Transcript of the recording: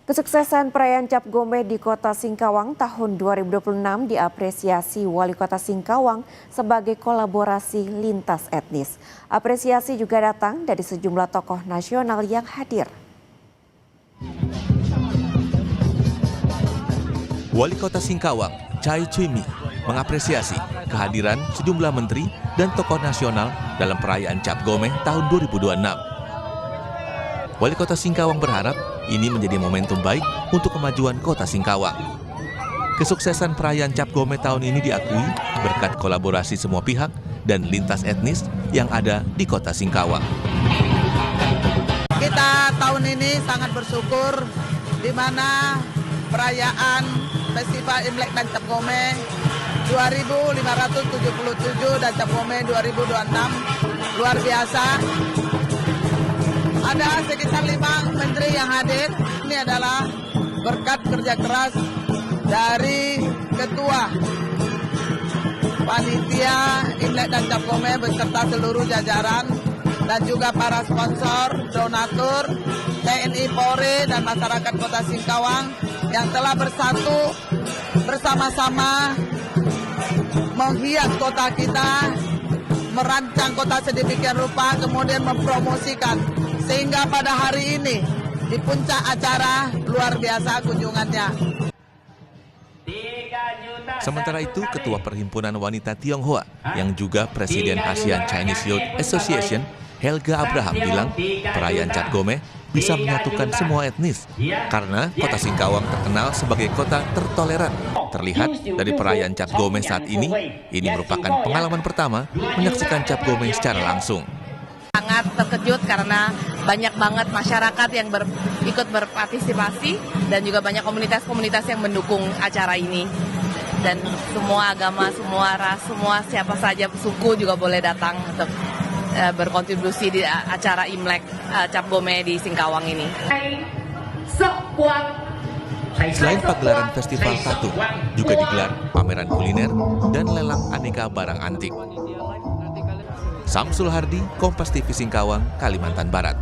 Kesuksesan perayaan Cap Gomeh di Kota Singkawang tahun 2026 diapresiasi Wali Kota Singkawang sebagai kolaborasi lintas etnis. Apresiasi juga datang dari sejumlah tokoh nasional yang hadir. Wali Kota Singkawang, Chai Chui-mi, mengapresiasi kehadiran sejumlah menteri dan tokoh nasional dalam perayaan Cap Gomeh tahun 2026. Wali Kota Singkawang berharap ini menjadi momentum baik untuk kemajuan Kota Singkawang. Kesuksesan perayaan Cap Gomeh tahun ini diakui berkat kolaborasi semua pihak dan lintas etnis yang ada di Kota Singkawang. Kita tahun ini sangat bersyukur di mana perayaan Festival Imlek dan Cap Gomeh 2577 dan Cap Gomeh 2026 luar biasa. Ada sekitar 5 menteri yang hadir. Ini adalah berkat kerja keras dari Ketua Panitia Imlek dan Cap Gomeh beserta seluruh jajaran dan juga para sponsor, donatur, TNI Polri dan masyarakat Kota Singkawang yang telah bersatu bersama-sama menghias kota kita, merancang kota sedemikian rupa, kemudian mempromosikan sehingga pada hari ini di puncak acara luar biasa kunjungannya. Sementara itu, Ketua Perhimpunan Wanita Tionghoa yang juga Presiden ASEAN Chinese Youth Association, Helga Abraham bilang perayaan Cap Gomeh bisa menyatukan semua etnis karena Kota Singkawang terkenal sebagai kota tertoleran. Terlihat dari perayaan Cap Gomeh saat ini merupakan pengalaman pertama menyaksikan Cap Gomeh secara langsung. Sangat terkejut karena banyak banget masyarakat yang ikut berpartisipasi dan juga banyak komunitas-komunitas yang mendukung acara ini. Dan semua agama, semua ras, semua siapa saja suku juga boleh datang untuk berkontribusi di acara Imlek Cap Gomeh di Singkawang ini. Selain pagelaran festival tatung, juga digelar pameran kuliner dan lelang aneka barang antik. Samsul Hardi, Kompas TV Singkawang, Kalimantan Barat.